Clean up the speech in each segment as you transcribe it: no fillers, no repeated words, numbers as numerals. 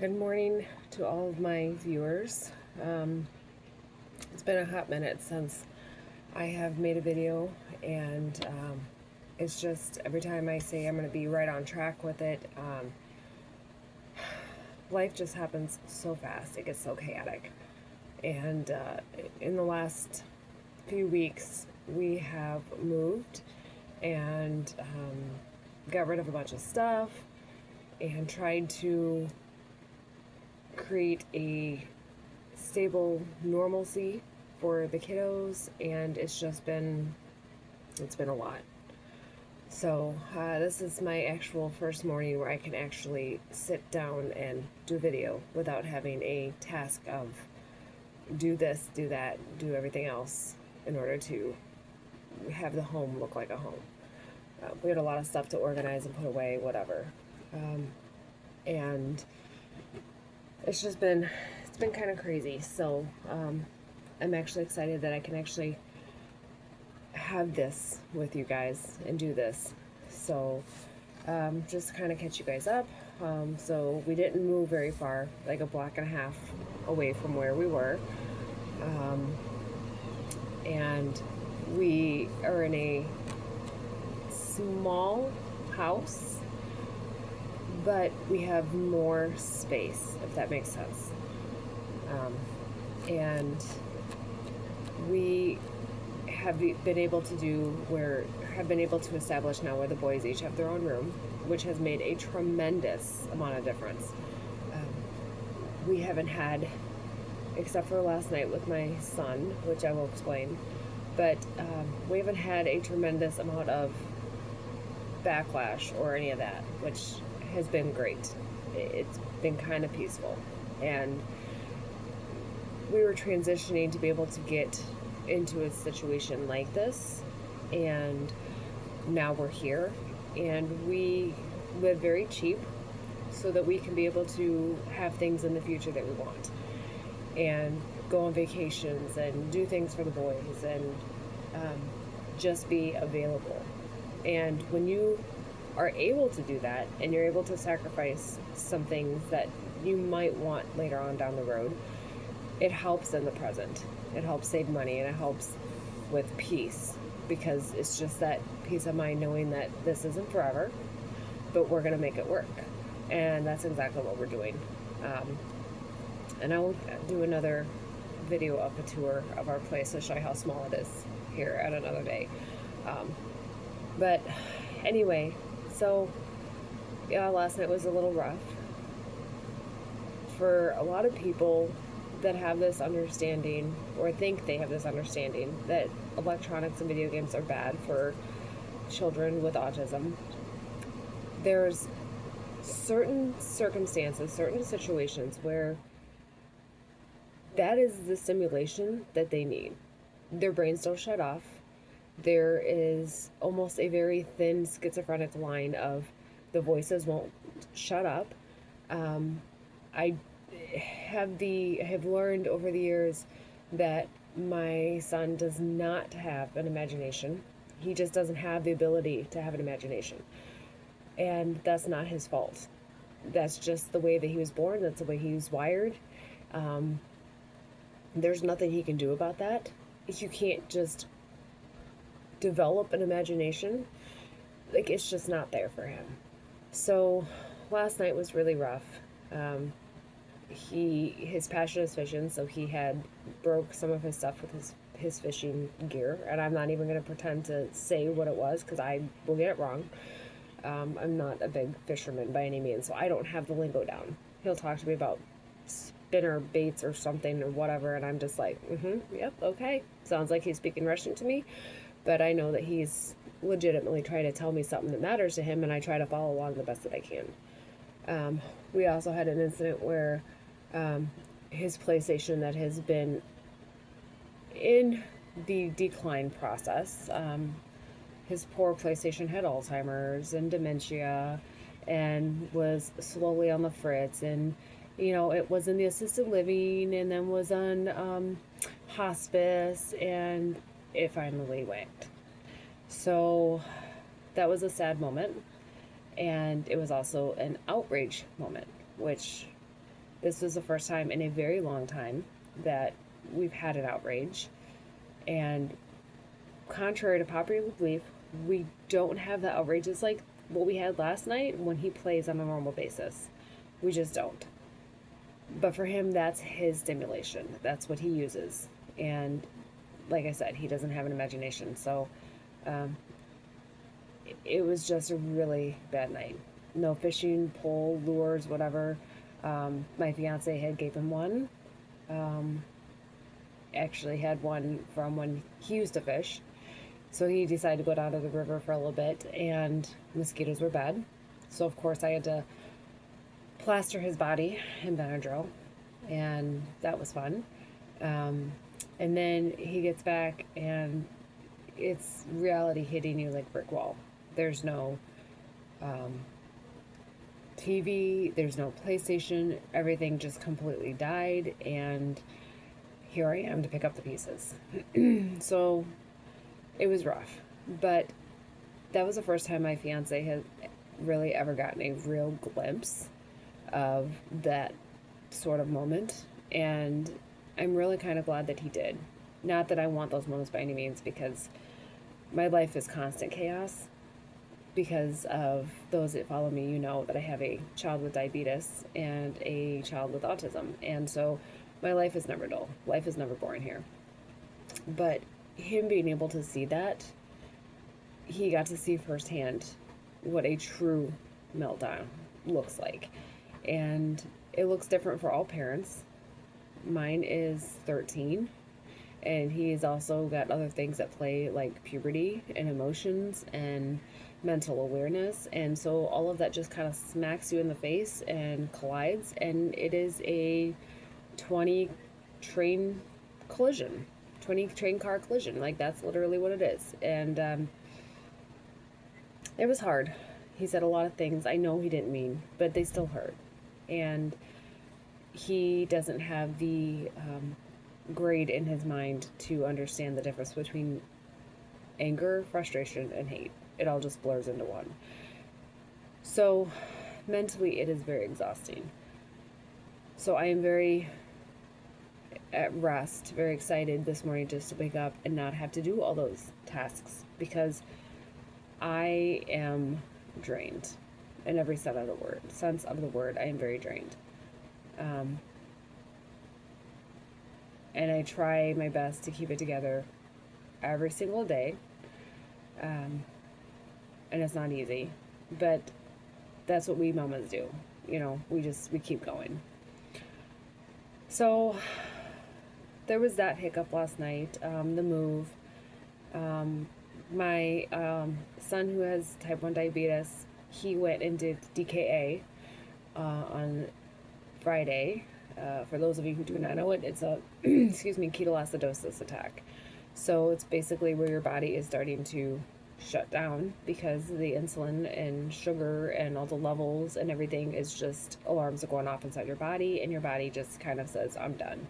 Good morning to all of my viewers. It's been a hot minute since I have made a video, and it's just every time I say I'm going to be right on track with it, life just happens so fast. It gets so chaotic. And in the last few weeks, we have moved and got rid of a bunch of stuff and tried to create a stable normalcy for the kiddos, and it's been a lot. So this is my actual first morning where I can actually sit down and do video without having a task of do this, do that, do everything else in order to have the home look like a home. We had a lot of stuff to organize and put away, whatever. And it's been kind of crazy. So I'm actually excited that I can actually have this with you guys and do this. So just kind of catch you guys up. So we didn't move very far, like a block and a half away from where we were. And we are in a small house, but we have more space, if that makes sense. And we have been able to establish now where the boys each have their own room, which has made a tremendous amount of difference. We haven't had, except for last night with my son, which I will explain, but we haven't had a tremendous amount of backlash or any of that, which has been great. It's been kind of peaceful, and we were transitioning to be able to get into a situation like this, and now we're here, and we live very cheap so that we can be able to have things in the future that we want and go on vacations and do things for the boys and just be available. And when you are able to do that and you're able to sacrifice some things that you might want later on down the road, it helps in the present. It helps save money, and it helps with peace, because it's just that peace of mind knowing that this isn't forever, but we're going to make it work. And that's exactly what we're doing. And I will do another video of a tour of our place to show you how small it is here at another day. But anyway, so yeah, last night was a little rough. For a lot of people that have this understanding, or think they have this understanding, that electronics and video games are bad for children with autism, there's certain circumstances, certain situations where that is the stimulation that they need. Their brains don't shut off. There is almost a very thin schizophrenic line of the voices won't shut up. I have learned over the years that my son does not have an imagination. He just doesn't have the ability to have an imagination. And that's not his fault. That's just the way that he was born. That's the way he was wired. There's nothing he can do about that. You can't just develop an imagination. Like, it's just not there for him. So last night was really rough. His passion is fishing, so he had broke some of his stuff with his fishing gear, and I'm not even going to pretend to say what it was, because I will get it wrong. I'm not a big fisherman by any means, so I don't have the lingo down. He'll talk to me about spinner baits or something or whatever, and I'm just like, yep, okay. Sounds like he's speaking Russian to me, but I know that he's legitimately trying to tell me something that matters to him, and I try to follow along the best that I can. We also had an incident where his PlayStation that has been in the decline process, his poor PlayStation had Alzheimer's and dementia and was slowly on the fritz, and it was in the assisted living and then was on hospice, and it finally went. So that was a sad moment, and it was also an outrage moment, which This was the first time in a very long time that we've had an outrage. And contrary to popular belief, we don't have the outrages like what we had last night when he plays on a normal basis. We just don't. But for him, that's his stimulation. That's what he uses. And like I said, he doesn't have an imagination. So um, it was just a really bad night. No fishing, pole, lures, whatever. My fiance had gave him one. Um, Actually had one from when he used to fish. So he decided to go down to the river for a little bit, and mosquitoes were bad. So of course I had to plaster his body in Benadryl, and that was fun. Um, and then he gets back, and it's reality hitting you like a brick wall. There's no um, TV, there's no PlayStation, everything just completely died, and here I am to pick up the pieces. So it was rough, but that was the first time my fiance had really ever gotten a real glimpse of that sort of moment, and I'm really kind of glad that he did. Not that I want those moments by any means, because my life is constant chaos. Because of those that follow me, you know that I have a child with diabetes and a child with autism, and so my life is never dull. Life is never boring here. But him being able to see that, he got to see firsthand what a true meltdown looks like. And it looks different for all parents. Mine is 13, and he's also got other things at play like puberty and emotions and mental awareness. And so all of that just kind of smacks you in the face and collides, and it is a 20 train collision, 20 train car collision. Like, that's literally what it is. And it was hard. He said a lot of things I know he didn't mean, but they still hurt. And he doesn't have the grade in his mind to understand the difference between anger, frustration, and hate. It all just blurs into one. So mentally, it is very exhausting. So I am very at rest, very excited this morning just to wake up and not have to do all those tasks, because I am drained in every sense of the word. I am very drained. And I try my best to keep it together every single day. And it's not easy, but that's what we mamas do. You know, we keep going. So there was that hiccup last night, the move. My son, who has type 1 diabetes, he went and did DKA on Friday. For those of you who do not know it, it's a excuse me, ketoacidosis attack. So it's basically where your body is starting to shut down because the insulin and sugar and all the levels and everything is just, alarms are going off inside your body, and your body just kind of says, I'm done.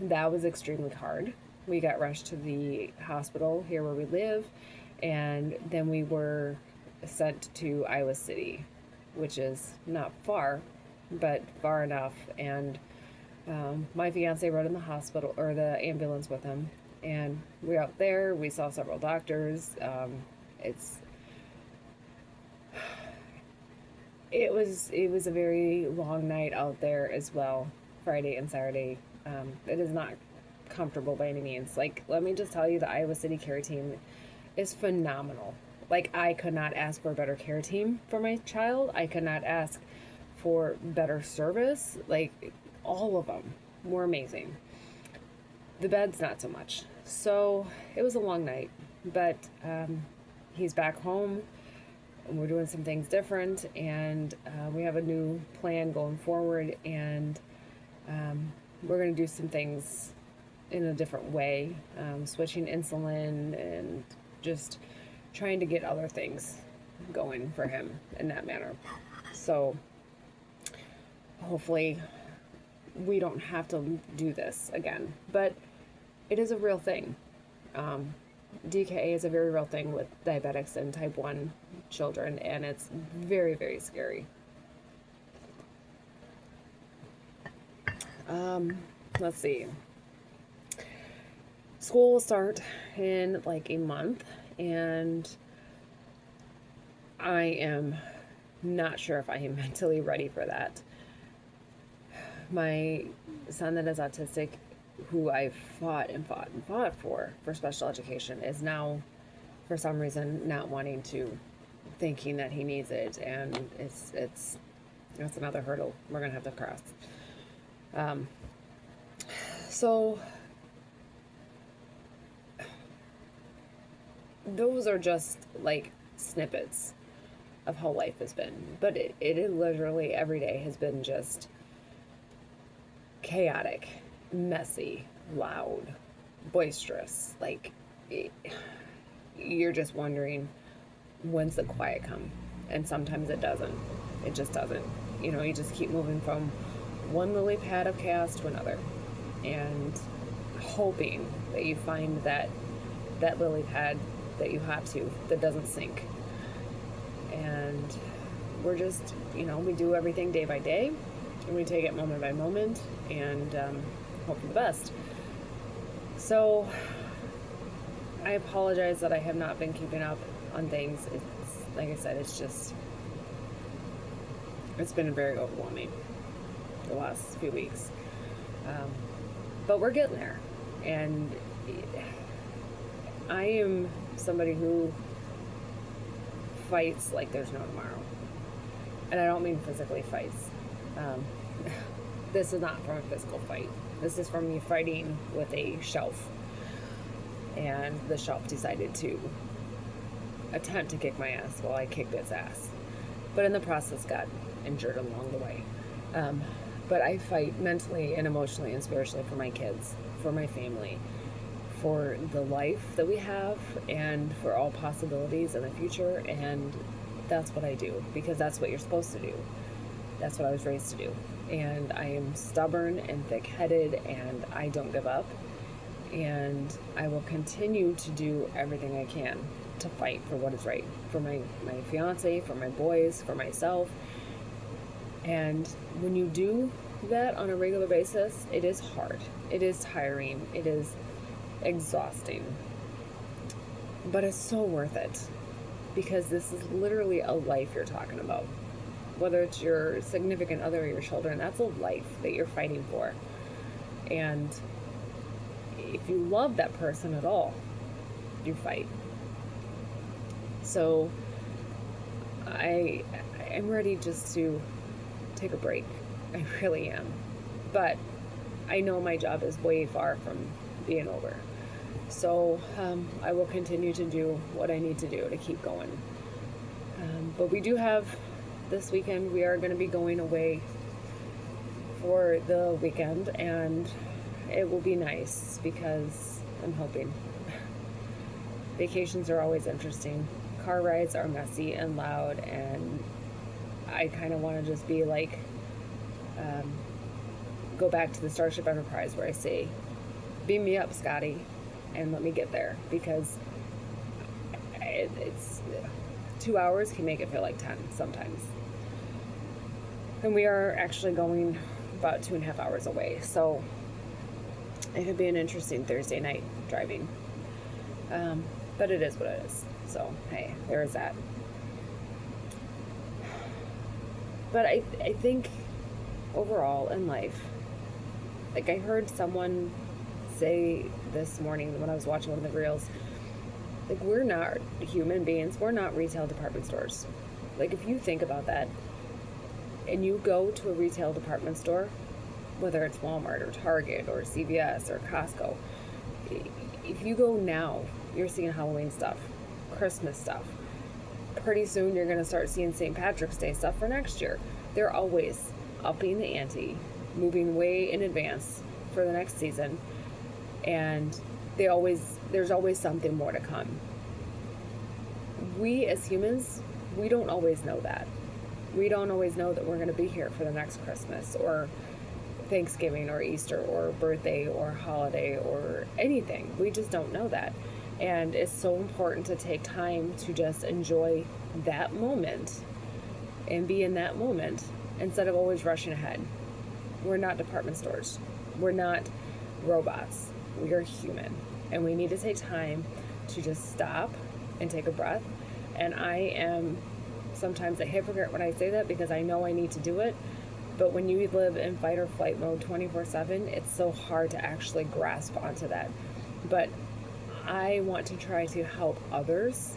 That was extremely hard. We got rushed to the hospital here where we live, and then we were sent to Iowa City, which is not far, but far enough. And my fiance rode in the hospital, or the ambulance, with him, and we were out there. We saw several doctors. It was a very long night out there as well, Friday and Saturday. It is not comfortable by any means. Like, let me just tell you, the Iowa City care team is phenomenal. Like, I could not ask for a better care team for my child. I could not ask for better service. Like, all of them were amazing. The beds, not so much. So it was a long night, but he's back home, and we're doing some things different, and we have a new plan going forward, and we're going to do some things in a different way, switching insulin and just trying to get other things going for him in that manner. So hopefully we don't have to do this again, but it is a real thing. DKA is a very real thing with diabetics and type 1 children, and it's very, very scary. Let's see. School will start in like a month, and I am not sure if I am mentally ready for that. My son that is autistic, who I fought and fought and fought for special education, is now, for some reason, not wanting to, thinking that he needs it, and it's another hurdle we're gonna have to cross. So those are just like snippets of how life has been, but it literally every day has been just chaotic, messy, loud, boisterous. Like, you're just wondering, when's the quiet come? And sometimes it doesn't. It just doesn't. You know, you just keep moving from one lily pad of chaos to another, and hoping that you find that lily pad that you hop to that doesn't sink. And we're just, we do everything day by day, and we take it moment by moment, and hope for the best. So I apologize that I have not been keeping up on things. It's, like I said, it's been very overwhelming the last few weeks. But we're getting there. And I am somebody who fights like there's no tomorrow. And I don't mean physically fights. This is not from a physical fight. This is from me fighting with a shelf. And the shelf decided to attempt to kick my ass while I kicked its ass. But in the process got injured along the way. But I fight mentally and emotionally and spiritually for my kids, for my family, for the life that we have, and for all possibilities in the future. And that's what I do, because that's what you're supposed to do. That's what I was raised to do. And I am stubborn and thick-headed, and I don't give up. And I will continue to do everything I can to fight for what is right, for my fiance, for my boys, for myself. And when you do that on a regular basis, it is hard. It is tiring. It is exhausting. But it's so worth it, because this is literally a life you're talking about. Whether it's your significant other or your children, that's a life that you're fighting for. And if you love that person at all, you fight. So I'm ready just to take a break. I really am. But I know my job is way far from being over. So I will continue to do what I need to do to keep going. But we do have, this weekend, we are going to be going away for the weekend, and it will be nice, because I'm hoping. Vacations are always interesting. Car rides are messy and loud, and I kind of want to just be like, go back to the Starship Enterprise where I say, beam me up, Scotty, and let me get there, because it's 2 hours can make it feel like 10 sometimes. And we are actually going about 2.5 hours away, so it could be an interesting Thursday night driving. But it is what it is. So, hey, there is that. But I think overall in life, like I heard someone say this morning when I was watching one of the reels, like, we're not human beings. We're not retail department stores. Like, if you think about that, and you go to a retail department store, whether it's Walmart or Target or CVS or Costco, if you go now, you're seeing Halloween stuff, Christmas stuff. Pretty soon you're going to start seeing St. Patrick's Day stuff for next year. They're always upping the ante, moving way in advance for the next season, and there's always something more to come. We as humans, we don't always know that. We don't always know that we're going to be here for the next Christmas or Thanksgiving or Easter or birthday or holiday or anything. We just don't know that. And it's so important to take time to just enjoy that moment and be in that moment instead of always rushing ahead. We're not department stores. We're not robots. We are human. And we need to take time to just stop and take a breath. And I am sometimes a hypocrite when I say that, because I know I need to do it. But when you live in fight or flight mode 24/7, it's so hard to actually grasp onto that. But I want to try to help others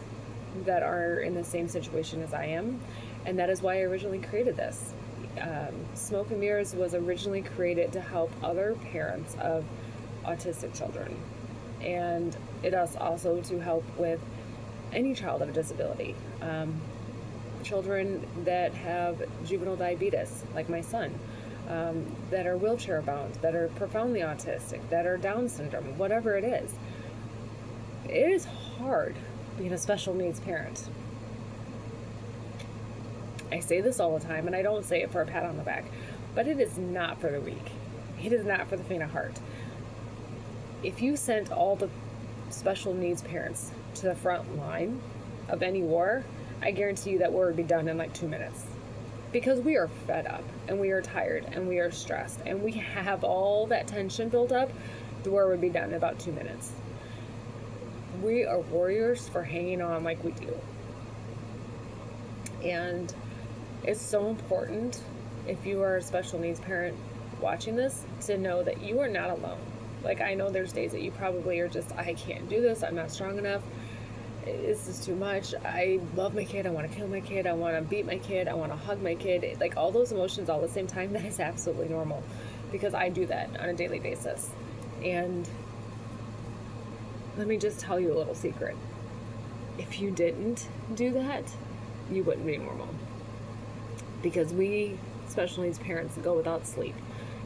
that are in the same situation as I am. And that is why I originally created this. Smoke and Mirrors was originally created to help other parents of autistic children. And it is also to help with any child of a disability. Children that have juvenile diabetes, like my son, that are wheelchair bound, that are profoundly autistic, that are Down syndrome, whatever it is. It is hard being a special needs parent. I say this all the time, and I don't say it for a pat on the back, but it is not for the weak. It is not for the faint of heart. If you sent all the special needs parents to the front line of any war, I guarantee you that war would be done in like 2 minutes. Because we are fed up, and we are tired, and we are stressed, and we have all that tension built up, the war would be done in about 2 minutes. We are warriors for hanging on like we do. And it's so important, if you are a special needs parent watching this, to know that you are not alone. Like, I know there's days that you probably are just, I can't do this, I'm not strong enough, this is too much, I love my kid, I want to kill my kid, I want to beat my kid, I want to hug my kid. Like, all those emotions all at the same time, that is absolutely normal, because I do that on a daily basis. And let me just tell you a little secret. If you didn't do that, you wouldn't be normal. Because we special needs parents go without sleep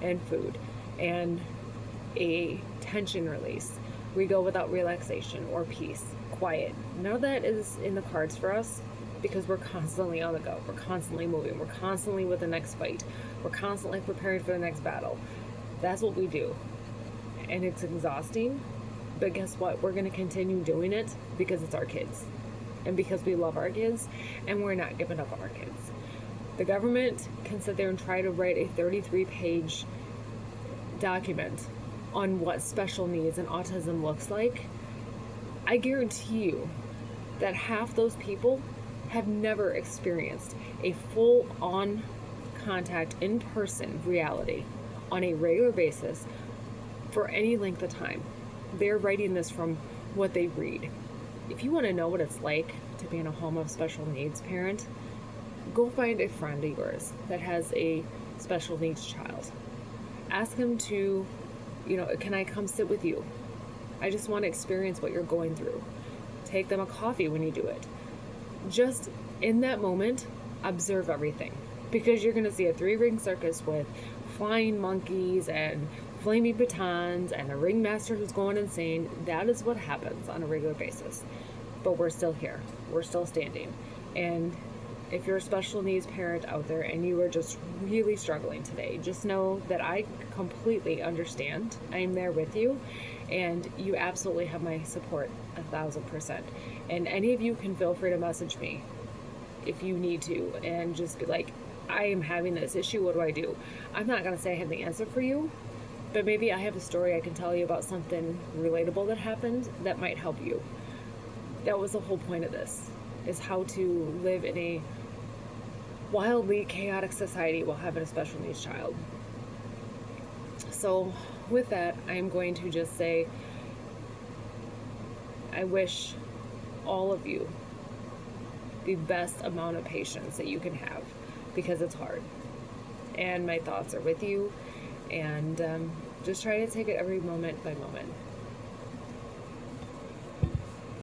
and food and a tension release. We go without relaxation or peace, quiet. None of that is in the cards for us, because we're constantly on the go. We're constantly moving. We're constantly with the next fight. We're constantly preparing for the next battle. That's what we do. And it's exhausting. But guess what? We're going to continue doing it because it's our kids. And because we love our kids, and we're not giving up on our kids. The government can sit there and try to write a 33-page document on what special needs and autism looks like. I guarantee you that half those people have never experienced a full-on contact, in-person reality on a regular basis for any length of time. They're writing this from what they read. If you want to know what it's like to be in a home of special needs parent, go find a friend of yours that has a special needs child. Ask them to, can I come sit with you? I just want to experience what you're going through. Take them a coffee when you do it. Just in that moment, observe everything. Because you're going to see a 3-ring circus with flying monkeys and flaming batons and a ringmaster who's going insane. That is what happens on a regular basis. But we're still here. We're still standing. And if you're a special needs parent out there and you are just really struggling today, just know that I completely understand. I am there with you, and you absolutely have my support 1,000%. And any of you can feel free to message me if you need to, and just be like, I am having this issue, what do I do? I'm not going to say I have the answer for you, but maybe I have a story I can tell you about something relatable that happened that might help you. That was the whole point of this, is how to live in a wildly chaotic society while having a special needs child. So with that, I'm going to just say, I wish all of you the best amount of patience that you can have, because it's hard. And my thoughts are with you, and just try to take it every moment by moment.